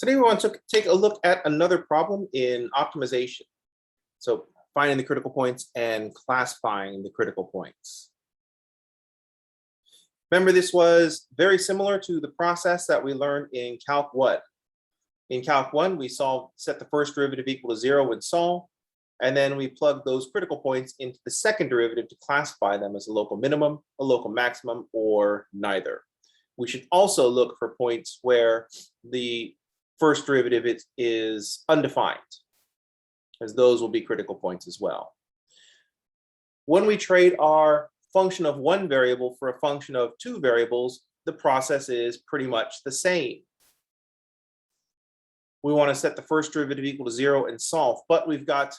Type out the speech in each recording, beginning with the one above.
Today we want to take a look at another problem in optimization. So finding the critical points and classifying the critical points. Remember, this was very similar to the process that we learned in Calc 1. In Calc 1, we set the first derivative equal to 0 and solve, and then we plug those critical points into the second derivative to classify them as a local minimum, a local maximum, or neither. We should also look for points where the first derivative is undefined, as those will be critical points as well. When we trade our function of one variable for a function of two variables, the process is pretty much the same. We want to set the first derivative equal to 0 and solve, but we've got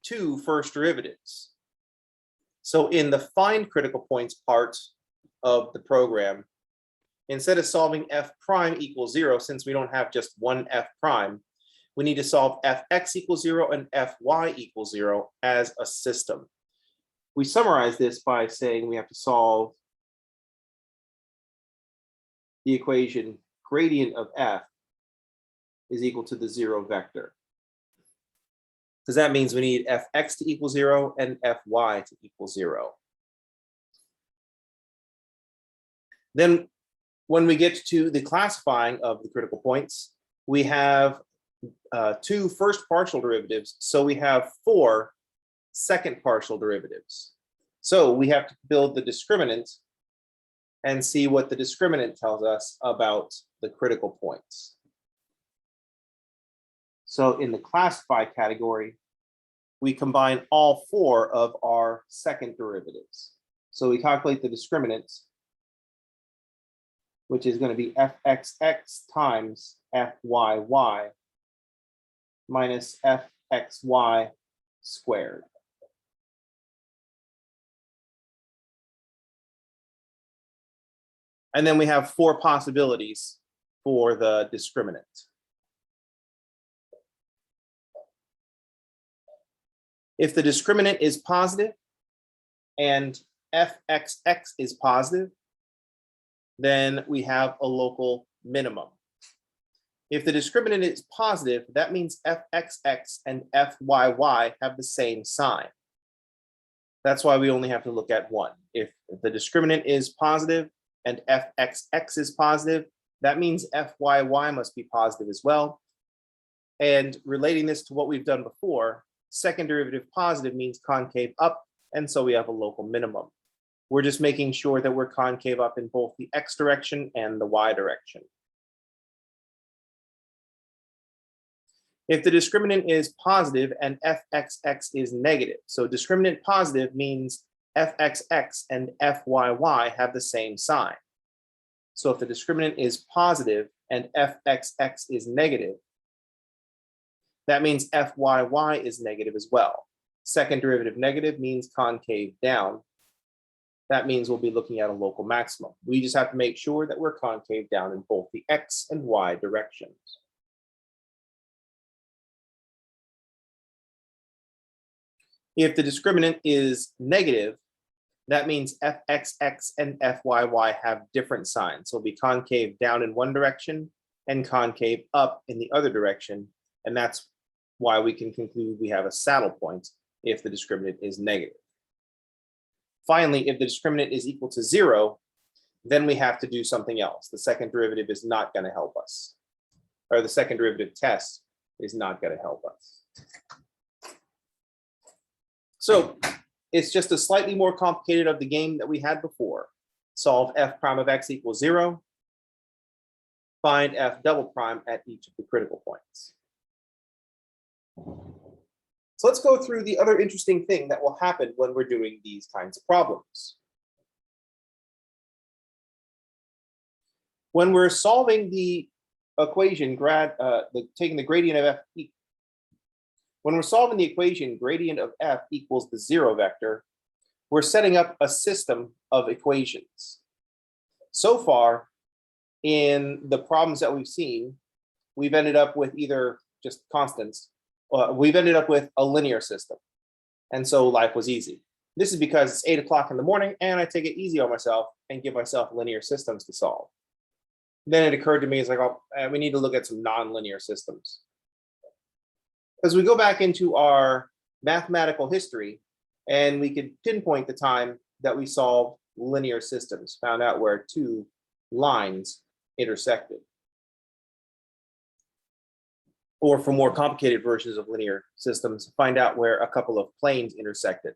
two first derivatives. So in the find critical points part of the program, instead of solving f prime equals 0, since we don't have just one f prime, we need to solve fx equals 0 and fy equals 0 as a system. We summarize this by saying we have to solve the equation gradient of f is equal to the 0 vector. Because that means we need fx to equal 0 and fy to equal 0. Then when we get to the classifying of the critical points, we have two first partial derivatives, so we have four second partial derivatives. So we have to build the discriminant and see what the discriminant tells us about the critical points. So in the classify category, we combine all four of our second derivatives. So we calculate the discriminant, which is going to be fxx times fyy minus fxy squared. And then we have four possibilities for the discriminant. If the discriminant is positive and fxx is positive, then we have a local minimum. If the discriminant is positive, that means fxx and fyy have the same sign. That's why we only have to look at one. If the discriminant is positive and fxx is positive, that means fyy must be positive as well. And relating this to what we've done before, second derivative positive means concave up, and so we have a local minimum. We're just making sure that we're concave up in both the x direction and the y direction. If the discriminant is positive and fxx is negative, so discriminant positive means fxx and fyy have the same sign. So if the discriminant is positive and fxx is negative, that means fyy is negative as well. Second derivative negative means concave down. That means we'll be looking at a local maximum. We just have to make sure that we're concave down in both the x and y directions. If the discriminant is negative, that means fxx and fyy have different signs. So it'll be concave down in one direction and concave up in the other direction. And that's why we can conclude we have a saddle point if the discriminant is negative. Finally, if the discriminant is equal to 0, then we have to do something else. The second derivative is not going to help us, or the second derivative test is not going to help us. So it's just a slightly more complicated of the game that we had before. Solve f prime of x equals 0. Find f double prime at each of the critical points. So let's go through the other interesting thing that will happen when we're doing these kinds of problems. When we're solving the equation, taking the gradient of f, when we're solving the equation gradient of f equals the 0 vector, we're setting up a system of equations. So far, in the problems that we've seen, we've ended up with either just constants. We've ended up with a linear system. And so life was easy. This is because it's 8 o'clock in the morning and I take it easy on myself and give myself linear systems to solve. Then it occurred to me, it's like, oh, we need to look at some nonlinear systems. As we go back into our mathematical history, and we could pinpoint the time that we solved linear systems, found out where two lines intersected. Or for more complicated versions of linear systems, find out where a couple of planes intersected.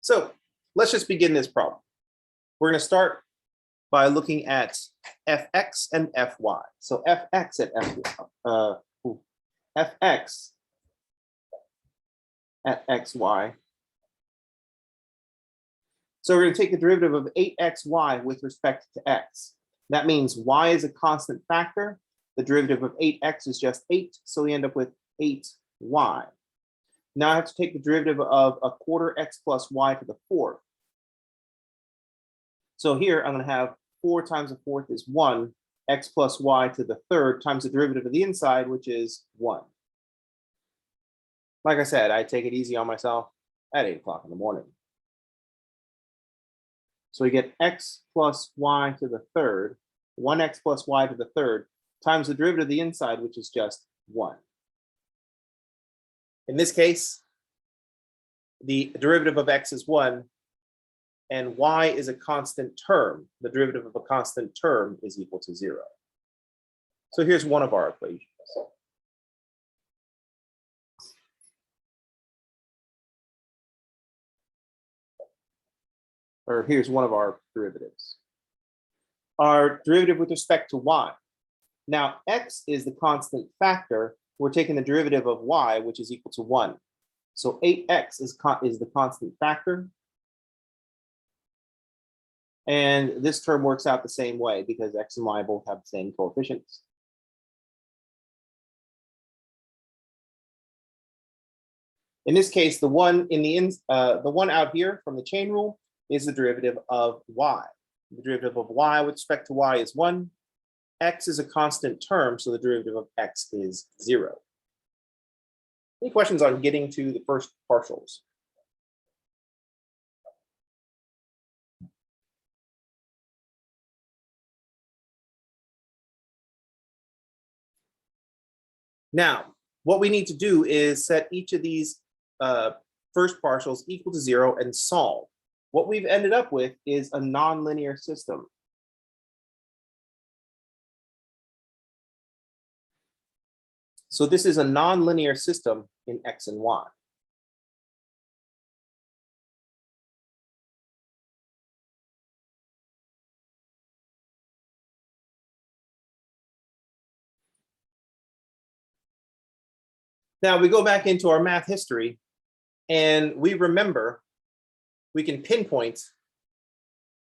So let's just begin this problem. We're going to start by looking at fx and fy. So fx at xy. So we're going to take the derivative of 8xy with respect to x. That means y is a constant factor. The derivative of 8x is just 8, so we end up with 8y. Now I have to take the derivative of a quarter x plus y to the fourth. So here I'm going to have 4 times the fourth is 1, x plus y to the third times the derivative of the inside, which is 1. Like I said, I take it easy on myself at 8 o'clock in the morning. So we get x plus y to the third, 1x plus y to the third, times the derivative of the inside, which is just 1. In this case, the derivative of x is 1, and y is a constant term. The derivative of a constant term is equal to 0. So here's one of our equations. Or here's one of our derivatives. Our derivative with respect to y. Now, x is the constant factor. We're taking the derivative of y, which is equal to 1. So 8x is the constant factor. And this term works out the same way because x and y both have the same coefficients. In this case, the one out here from the chain rule is the derivative of y. The derivative of y with respect to y is 1. X is a constant term, so the derivative of x is 0. Any questions on getting to the first partials? Now, what we need to do is set each of these first partials equal to 0 and solve. What we've ended up with is a nonlinear system. So this is a nonlinear system in x and y. Now we go back into our math history and we remember we can pinpoint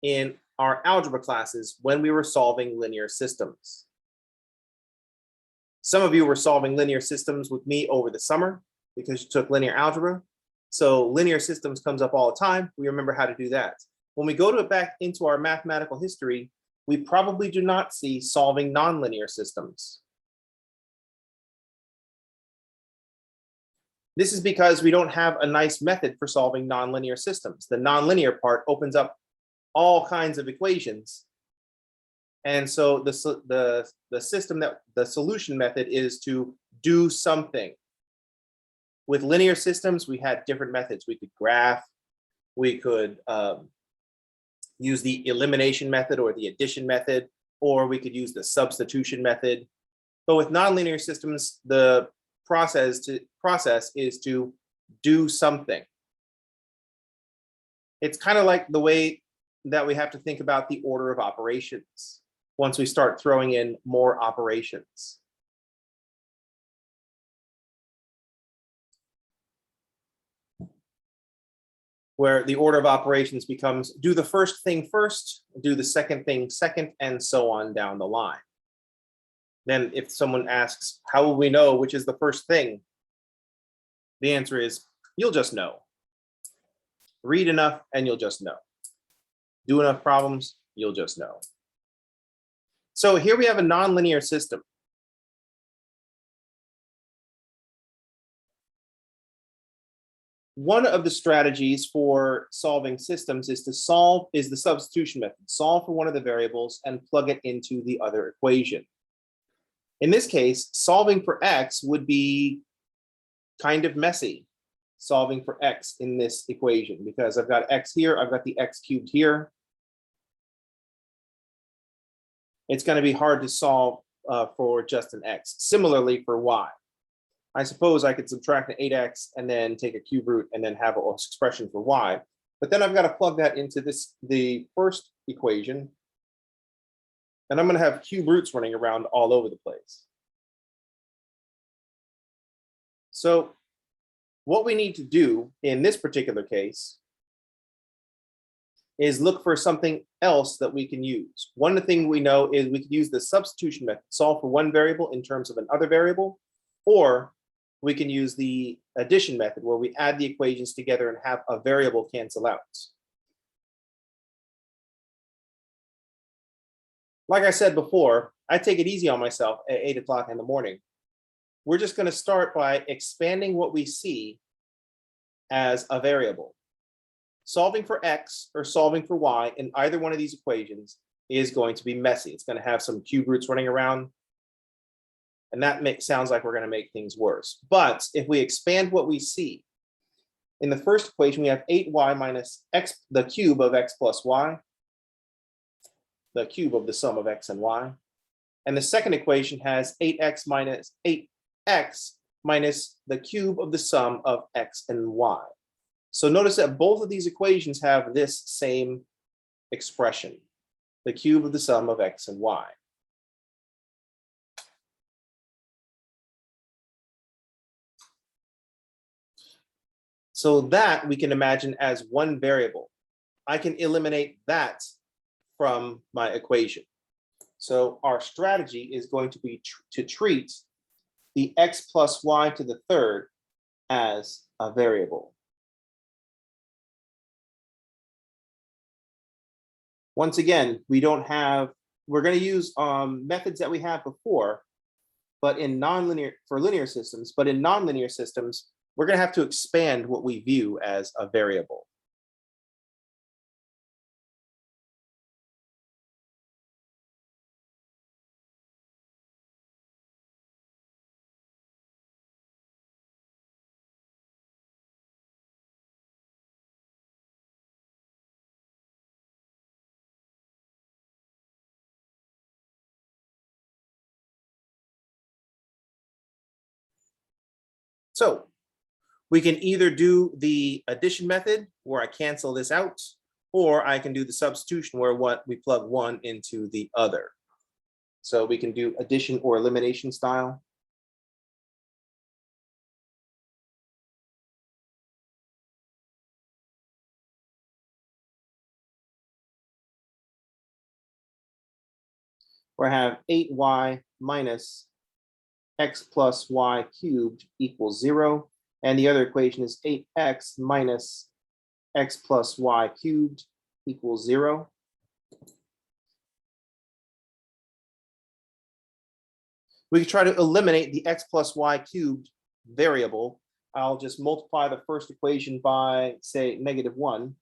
in our algebra classes when we were solving linear systems. Some of you were solving linear systems with me over the summer because you took linear algebra. So linear systems comes up all the time. We remember how to do that. When we go back into our mathematical history, we probably do not see solving nonlinear systems. This is because we don't have a nice method for solving nonlinear systems. The nonlinear part opens up all kinds of equations. And so the solution method is to do something. With linear systems, we had different methods. We could graph, we could use the elimination method or the addition method, or we could use the substitution method. But with nonlinear systems, the process is to do something. It's kind of like the way that we have to think about the order of operations once we start throwing in more operations. Where the order of operations becomes do the first thing first, do the second thing second, and so on down the line. Then if someone asks, how will we know which is the first thing? The answer is, you'll just know. Read enough and you'll just know. Do enough problems, you'll just know. So here we have a nonlinear system. One of the strategies for solving systems is the substitution method. Solve for one of the variables and plug it into the other equation. In this case, solving for x would be kind of messy, solving for x in this equation, because I've got x here, I've got the x cubed here. It's going to be hard to solve for just an x. Similarly for y. I suppose I could subtract an 8x and then take a cube root and then have an expression for y. But then I've got to plug that into the first equation. And I'm going to have cube roots running around all over the place. So what we need to do in this particular case is look for something else that we can use. One thing we know is we could use the substitution method, solve for one variable in terms of another variable, or we can use the addition method where we add the equations together and have a variable cancel out. Like I said before, I take it easy on myself at 8 o'clock in the morning. We're just going to start by expanding what we see as a variable. Solving for x or solving for y in either one of these equations is going to be messy. It's going to have some cube roots running around. And that sounds like we're going to make things worse. But if we expand what we see, in the first equation, we have 8y minus x, the cube of x plus y, the cube of the sum of x and y. And the second equation has 8x minus the cube of the sum of x and y. So notice that both of these equations have this same expression, the cube of the sum of x and y. So that we can imagine as one variable. I can eliminate that from my equation. So our strategy is going to be to treat the x plus y to the third as a variable. Once again, we're going to use methods that we had before, but for linear systems, but in nonlinear systems, we're going to have to expand what we view as a variable. So we can either do the addition method where I cancel this out, or I can do the substitution where we plug one into the other. So we can do addition or elimination style. Where I have 8y minus x plus y cubed equals 0. And the other equation is 8x minus x plus y cubed equals 0. We can try to eliminate the x plus y cubed variable. I'll just multiply the first equation by, say, -1.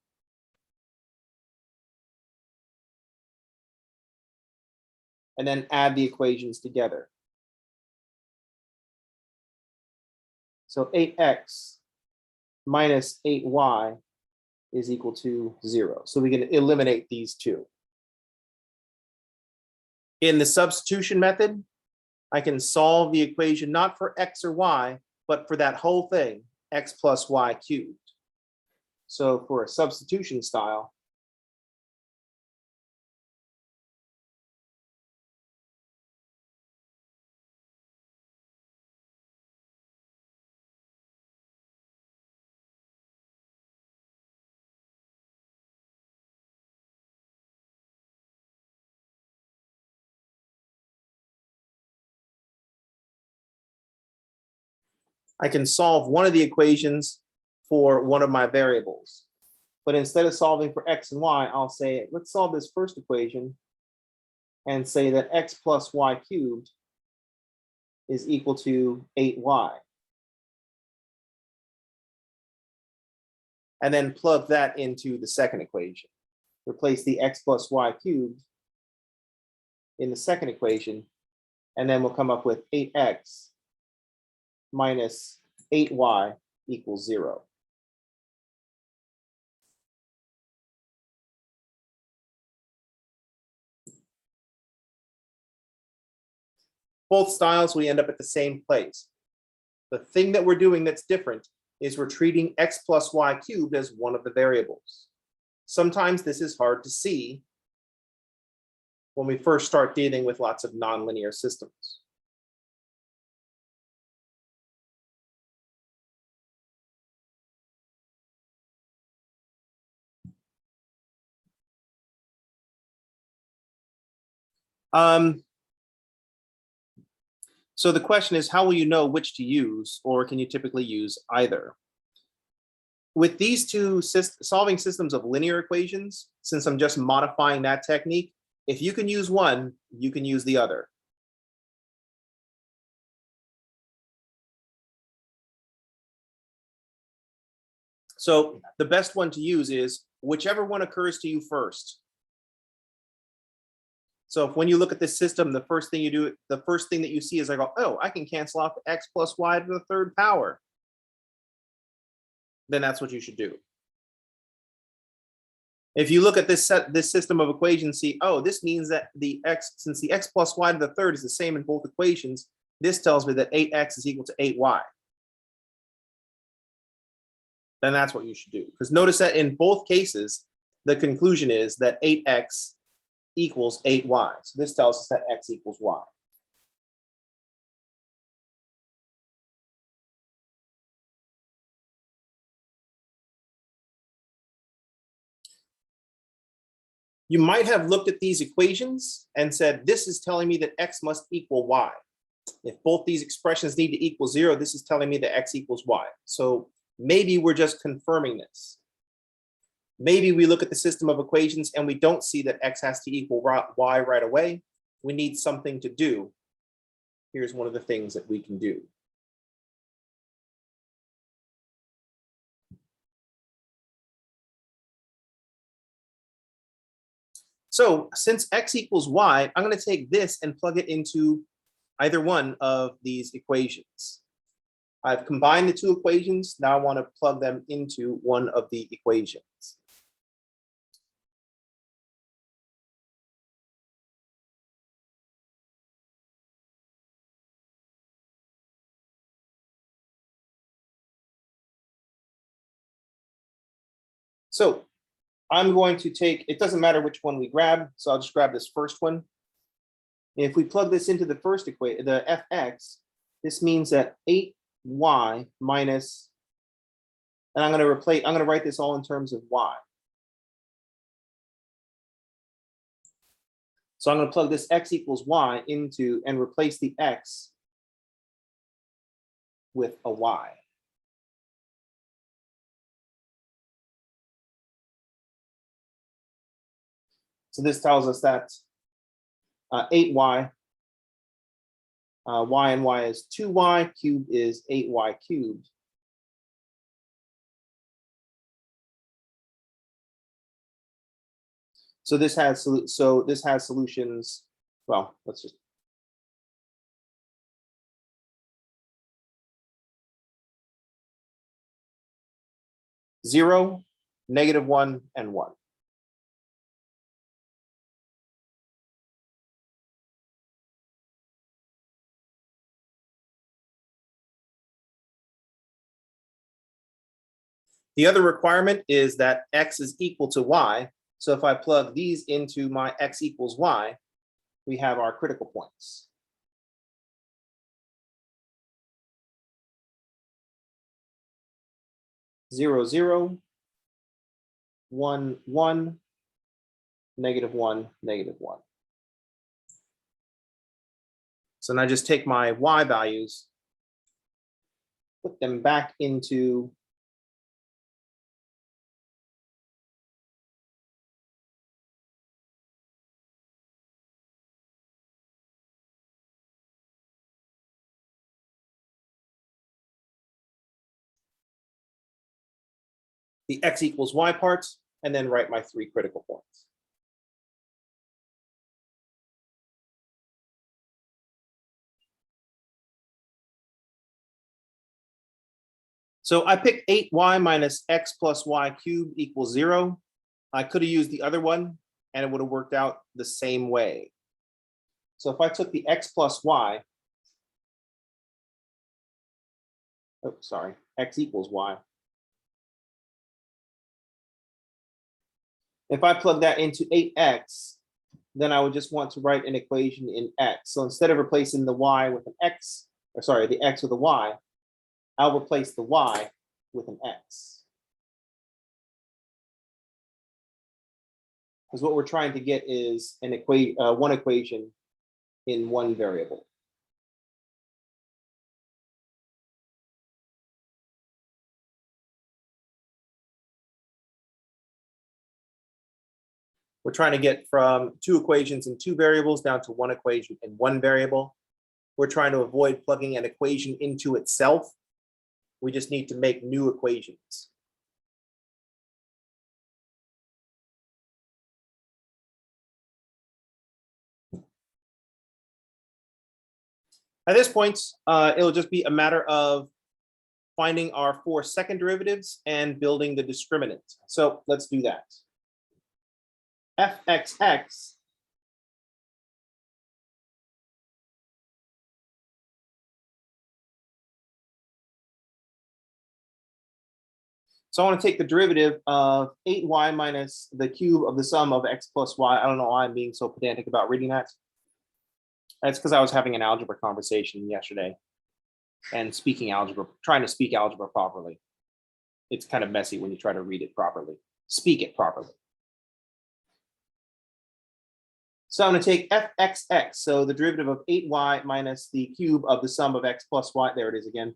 And then add the equations together. So 8x minus 8y is equal to 0. So we can eliminate these two. In the substitution method, I can solve the equation not for x or y, but for that whole thing, x plus y cubed. So for a substitution style, I can solve one of the equations for one of my variables. But instead of solving for x and y, I'll say, let's solve this first equation and say that x plus y cubed is equal to 8y. and then plug that into the second equation. Replace the x plus y cubed in the second equation, and then we'll come up with 8x minus 8y equals 0. Both styles, we end up at the same place. The thing that we're doing that's different is we're treating x plus y cubed as one of the variables. Sometimes this is hard to see when we first start dealing with lots of nonlinear systems. So the question is, how will you know which to use, or can you typically use either? With these two solving systems of linear equations, since I'm just modifying that technique, if you can use one, you can use the other. So the best one to use is whichever one occurs to you first. So if when you look at this system, the first thing that you see is I go, oh, I can cancel off x plus y to the third power. Then that's what you should do. If you look at this system of equations, see, oh, this means that since the x plus y to the third is the same in both equations, this tells me that 8x is equal to 8y. Then that's what you should do. Because notice that in both cases, the conclusion is that 8x equals 8y. So this tells us that x equals y. You might have looked at these equations and said, this is telling me that x must equal y. If both these expressions need to equal 0, this is telling me that x equals y. So maybe we're just confirming this. Maybe we look at the system of equations and we don't see that x has to equal y right away. We need something to do. Here's one of the things that we can do. So since x equals y, I'm going to take this and plug it into either one of these equations. I've combined the two equations. Now I want to plug them into one of the equations. So I'm going to take, it doesn't matter which one we grab, so I'll just grab this first one. If we plug this into the first equation, the fx, this means that 8y minus, and I'm going to write this all in terms of y. So I'm going to plug this x equals y into and replace the x with a y. So this tells us that 8y, y and y is 2y, cubed is 8y cubed. So this has solutions. Well, let's just. Zero, -1, and 1. The other requirement is that x is equal to y. So if I plug these into my x equals y, we have our critical points. Zero, 0, 1, 1, -1, -1. So now I just take my y values, put them back into the x equals y part, and then write my 3 critical points. So I picked 8y minus x plus y cubed equals 0. I could have used the other one, and it would have worked out the same way. So if I took the x plus y, x equals y. If I plug that into 8x, then I would just want to write an equation in x. So instead of replacing the y with an x, or sorry, the x with a y, I'll replace the y with an x. Because what we're trying to get is an one equation in one variable. We're trying to get from 2 equations in 2 variables down to 1 equation in 1 variable. We're trying to avoid plugging an equation into itself. We just need to make new equations. At this point, it'll just be a matter of finding our 4 second derivatives and building the discriminant. So let's do that. fxx So I want to take the derivative of 8y minus the cube of the sum of x plus y. I don't know why I'm being so pedantic about reading that. That's because I was having an algebra conversation yesterday and trying to speak algebra properly. It's kind of messy when you try to read it properly, speak it properly. So I'm going to take fxx, so the derivative of 8y minus the cube of the sum of x plus y, there it is again,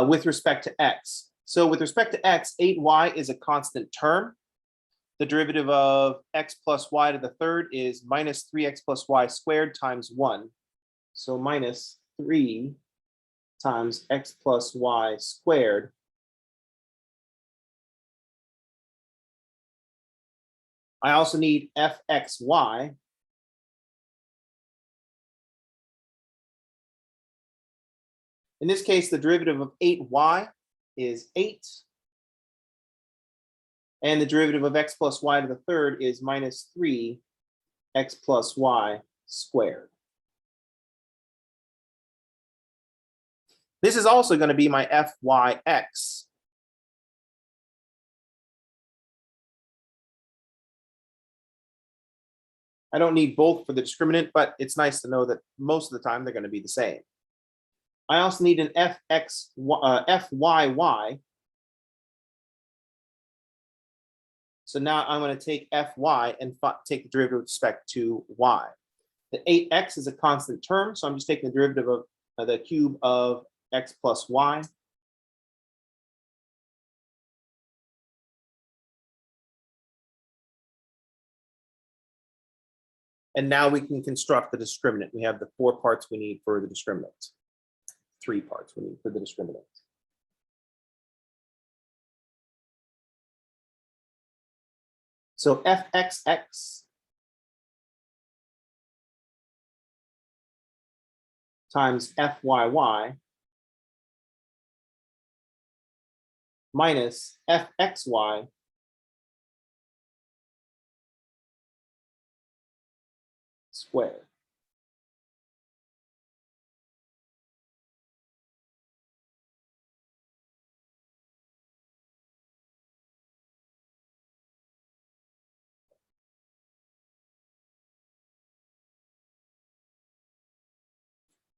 with respect to x. So with respect to x, 8y is a constant term. The derivative of x plus y to the third is minus 3x plus y squared times 1. So minus 3 times x plus y squared. I also need fxy. In this case, the derivative of 8y is 8. And the derivative of x plus y to the third is minus 3x plus y squared. This is also going to be my fyx. I don't need both for the discriminant, but it's nice to know that most of the time they're going to be the same. I also need an fyy. So now I'm going to take fy and take the derivative with respect to y. The 8x is a constant term, so I'm just taking the derivative of the cube of x plus y. And now we can construct the discriminant. We have the 4 parts we need for the discriminant. 3 parts we need for the discriminant. So fxx times fyy minus fxy squared.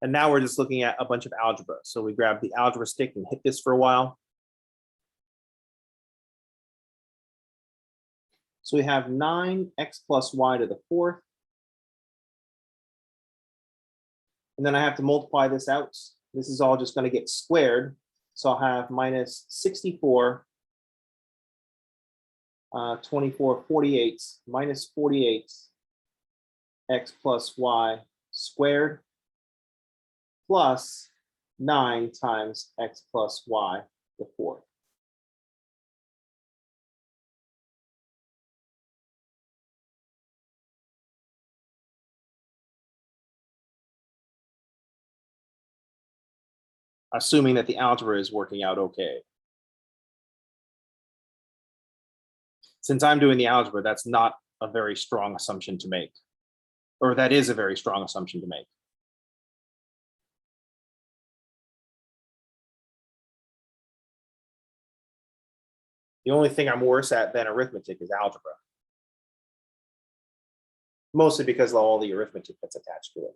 And now we're just looking at a bunch of algebra. So we grab the algebra stick and hit this for a while. So we have 9x plus y to the 4th. And then I have to multiply this out. This is all just going to get squared. So I'll have minus 64, 24, 48, minus 48 x plus y squared plus 9 times x plus y to the 4th. assuming that the algebra is working out okay. Since I'm doing the algebra, that's not a very strong assumption to make, or that is a very strong assumption to make. The only thing I'm worse at than arithmetic is algebra. Mostly because of all the arithmetic that's attached to it.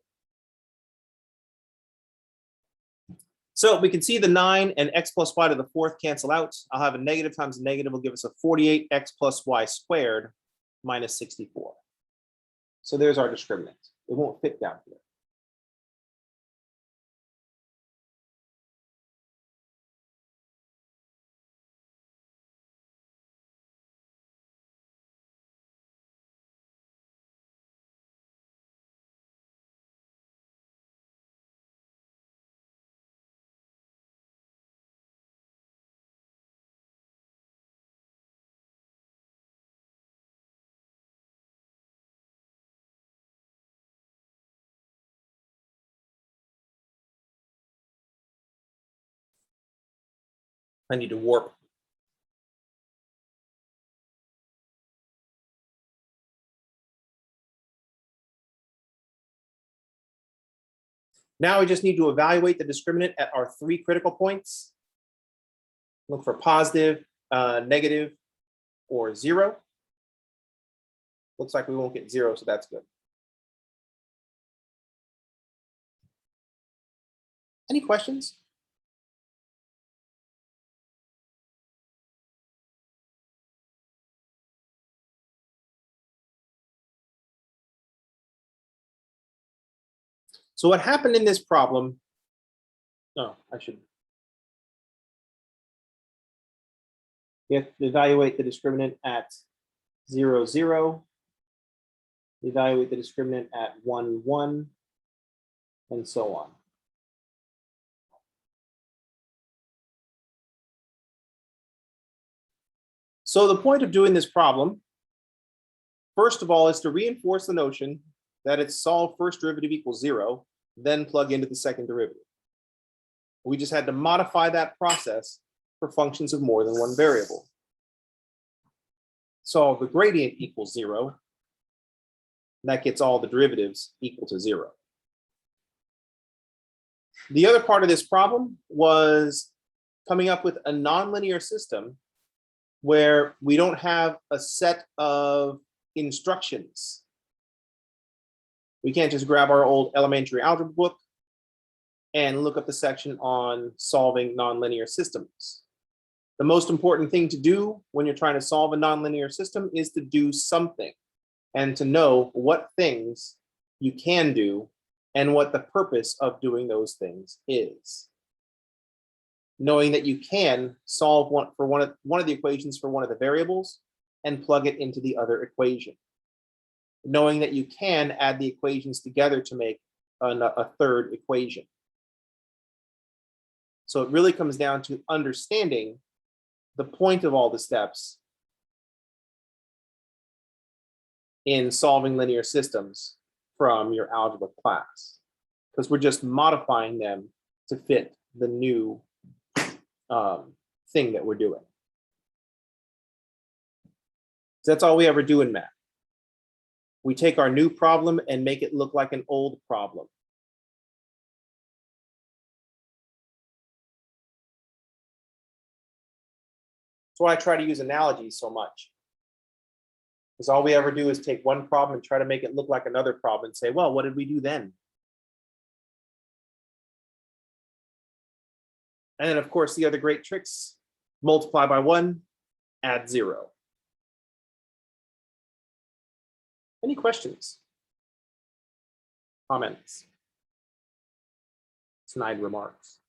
So we can see the 9 and x plus y to the fourth cancel out. I'll have a negative times a negative will give us a 48x plus y squared minus 64. So there's our discriminant. It won't fit down here. I need to warp. Now we just need to evaluate the discriminant at our 3 critical points. Look for positive, negative, or 0. Looks like we won't get 0, so that's good. Any questions? So what happened in this problem, we have to evaluate the discriminant at 0, 0, evaluate the discriminant at 1, 1, and so on. So the point of doing this problem, first of all, is to reinforce the notion that it's solve first derivative equals 0, then plug into the second derivative. We just had to modify that process for functions of more than one variable. Solve the gradient equals 0. That gets all the derivatives equal to 0. The other part of this problem was coming up with a nonlinear system where we don't have a set of instructions. We can't just grab our old elementary algebra book and look up the section on solving nonlinear systems. The most important thing to do when you're trying to solve a nonlinear system is to do something and to know what things you can do and what the purpose of doing those things is. Knowing that you can solve one of the equations for one of the variables and plug it into the other equation. Knowing that you can add the equations together to make a third equation. So it really comes down to understanding the point of all the steps in solving linear systems from your algebra class, because we're just modifying them to fit the new thing that we're doing. So that's all we ever do in math. We take our new problem and make it look like an old problem. That's why I try to use analogies so much. Because all we ever do is take one problem and try to make it look like another problem and say, well, what did we do then? And then, of course, the other great tricks, multiply by 1, add 0. Any questions? Comments? Snide remarks?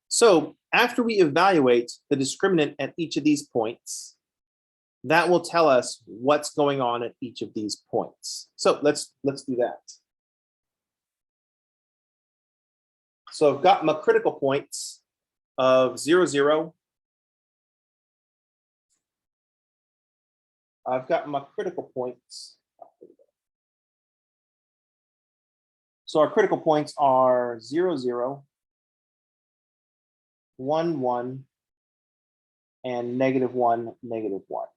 So after we evaluate the discriminant at each of these points, that will tell us what's going on at each of these points. So let's do that. So I've got my critical points of 0, 0. I've got my critical points. So our critical points are 0, 0, 1, 1, and -1, -1.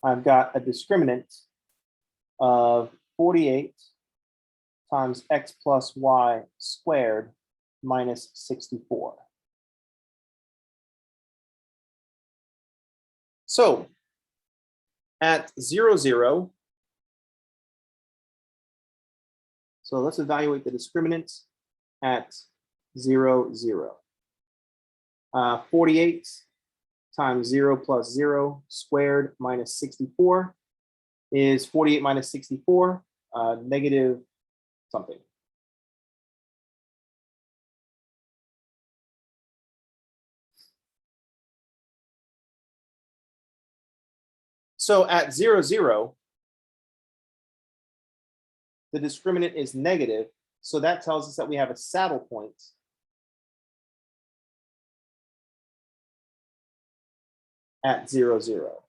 I've got a discriminant of 48 times x plus y squared minus 64. So at 0, 0, so let's evaluate the discriminant at 0, 0. 48 times 0 plus 0 squared minus 64 is 48 minus 64, negative something. So at 0, 0, the discriminant is negative. So that tells us that we have a saddle point at 0, 0.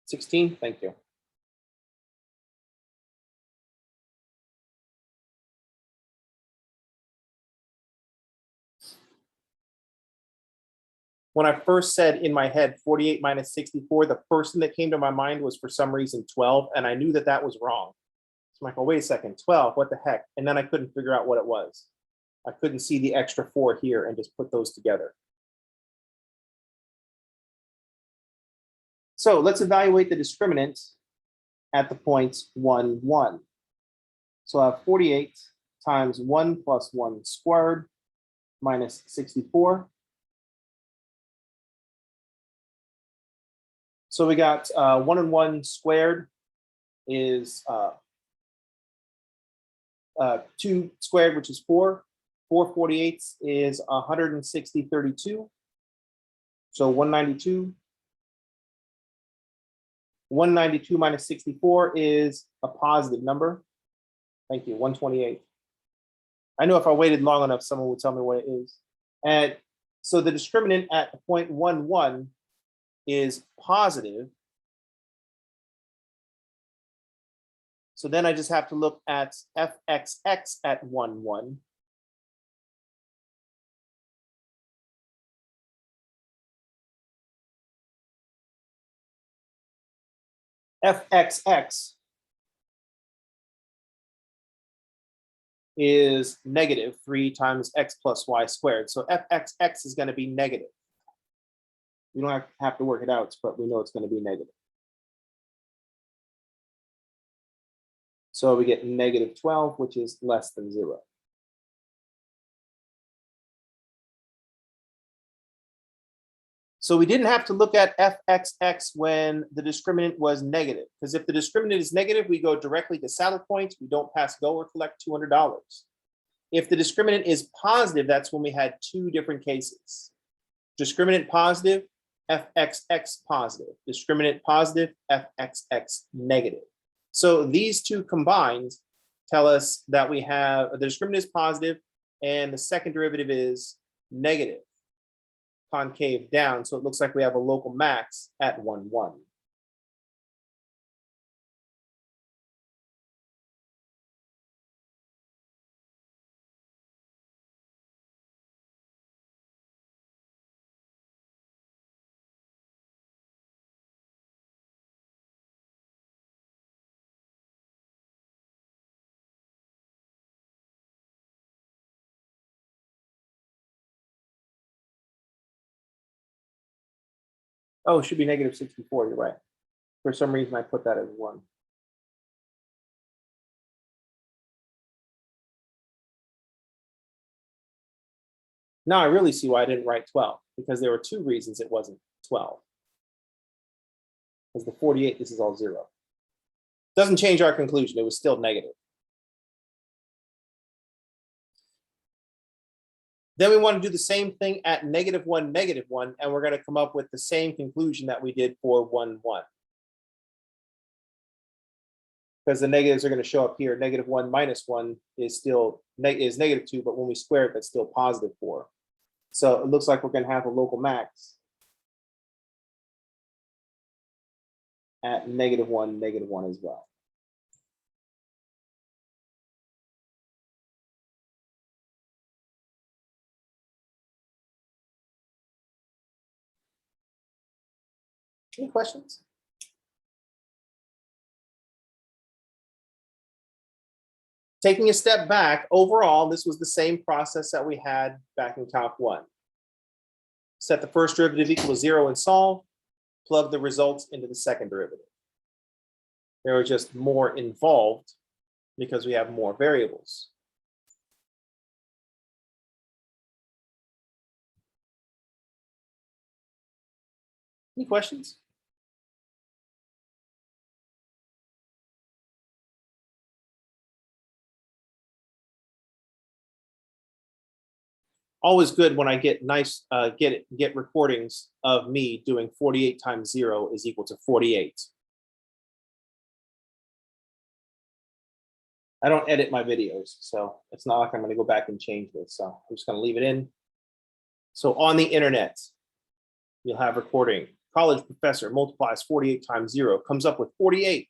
$16, thank you. When I first said in my head 48 minus 64, the first thing that came to my mind was for some reason 12, and I knew that that was wrong. So I'm like, oh, wait a second, 12, what the heck? And then I couldn't figure out what it was. I couldn't see the extra 4 here and just put those together. So let's evaluate the discriminant at the points 1, 1. So I have 48 times 1 plus 1 squared minus 64. So we got 1 and 1 squared is 2 squared, which is 4. 4 48ths is 160 32. So 192. 192 minus 64 is a positive number. Thank you, 128. I know if I waited long enough, someone would tell me what it is. And so the discriminant at the point 1, 1 is positive. So then I just have to look at fxx at 1, 1. Fxx is negative 3 times x plus y squared. So fxx is going to be negative. We don't have to work it out, but we know it's going to be negative. So we get negative 12, which is less than 0. So we didn't have to look at fxx when the discriminant was negative, because if the discriminant is negative, we go directly to saddle points. We don't pass go or collect $200. If the discriminant is positive, that's when we had 2 different cases. Discriminant positive, fxx positive. Discriminant positive, fxx negative. So these 2 combined tell us that we have the discriminant is positive and the second derivative is negative, concave down. So it looks like we have a local max at 1, 1. Oh, it should be negative 64, you're right. For some reason, I put that as 1. Now I really see why I didn't write 12, because there were 2 reasons it wasn't 12. Because the 48, this is all 0. Doesn't change our conclusion, it was still negative. Then we want to do the same thing at -1, -1, and we're going to come up with the same conclusion that we did for 1, 1. because the negatives are going to show up here. -1 minus 1 is still -2, but when we square it, that's still +4. So it looks like we're going to have a local max at -1, -1 as well. Any questions? Taking a step back, overall, this was the same process that we had back in Calc 1. Set the first derivative equal to 0 and solve, plug the results into the second derivative. They were just more involved because we have more variables. Any questions? Always good when I get nice get recordings of me doing 48 times 0 is equal to 48. I don't edit my videos, so it's not like I'm going to go back and change this. So I'm just going to leave it in. So on the internet, you'll have recording. College professor multiplies 48 times 0, comes up with 48.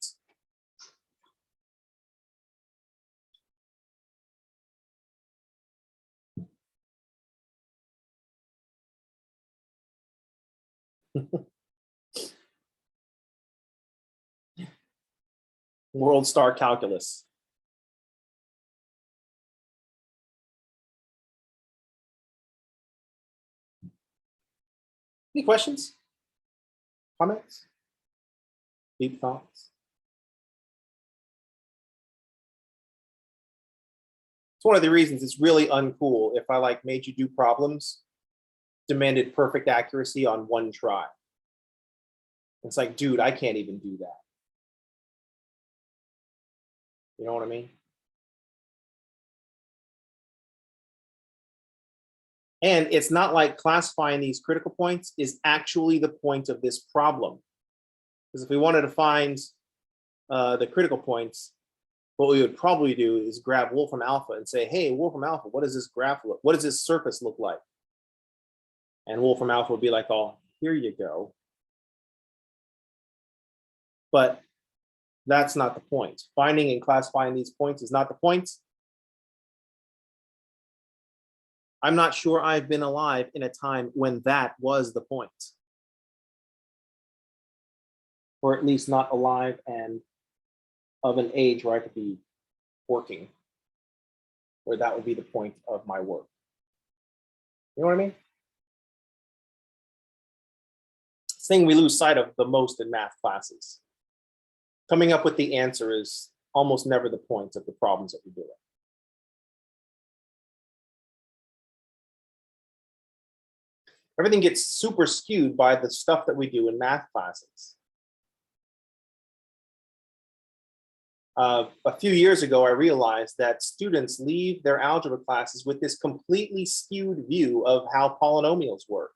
World star calculus. Any questions? Comments? Deep thoughts? It's one of the reasons it's really uncool if I like made you do problems, demanded perfect accuracy on one try. It's like, dude, I can't even do that. You know what I mean? And it's not like classifying these critical points is actually the point of this problem. Because if we wanted to find the critical points, what we would probably do is grab Wolfram Alpha and say, hey, Wolfram Alpha, what does this graph look? What does this surface look like? And Wolfram Alpha would be like, oh, here you go. But that's not the point. Finding and classifying these points is not the point. I'm not sure I've been alive in a time when that was the point. Or at least not alive and of an age where I could be working, where that would be the point of my work. You know what I mean? It's the thing we lose sight of the most in math classes. Coming up with the answer is almost never the point of the problems that we're doing. Everything gets super skewed by the stuff that we do in math classes. A few years ago, I realized that students leave their algebra classes with this completely skewed view of how polynomials work.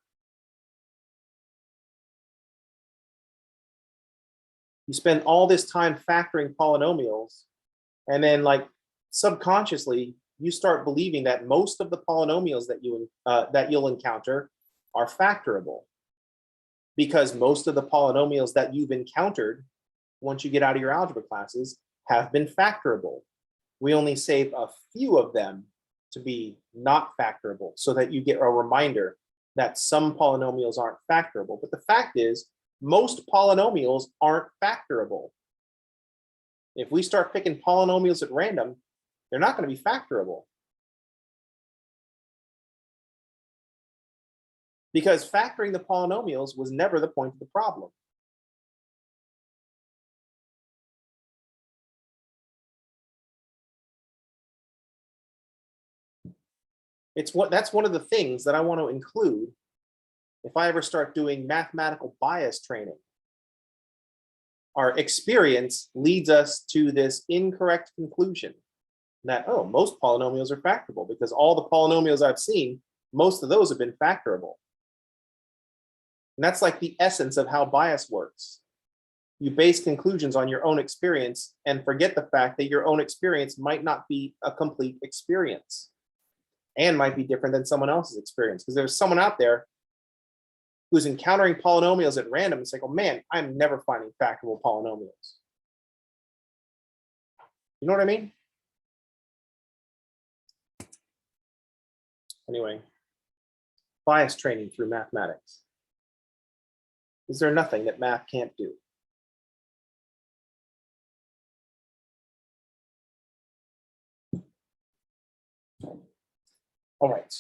You spend all this time factoring polynomials, and then like subconsciously, you start believing that most of the polynomials that you'll encounter are factorable, because most of the polynomials that you've encountered once you get out of your algebra classes have been factorable. We only save a few of them to be not factorable so that you get a reminder that some polynomials aren't factorable. But the fact is, most polynomials aren't factorable. If we start picking polynomials at random, they're not going to be factorable. Because factoring the polynomials was never the point of the problem. That's one of the things that I want to include if I ever start doing mathematical bias training. Our experience leads us to this incorrect conclusion that, oh, most polynomials are factorable, because all the polynomials I've seen, most of those have been factorable. And that's like the essence of how bias works. You base conclusions on your own experience and forget the fact that your own experience might not be a complete experience and might be different than someone else's experience. Because there's someone out there who's encountering polynomials at random and saying, oh man, I'm never finding factorable polynomials. You know what I mean? Anyway, bias training through mathematics. Is there nothing that math can't do? All right.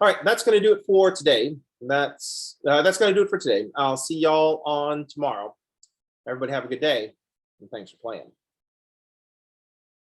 All right, that's going to do it for today. That's going to do it for today. I'll see y'all on tomorrow. Everybody have a good day, and thanks for playing.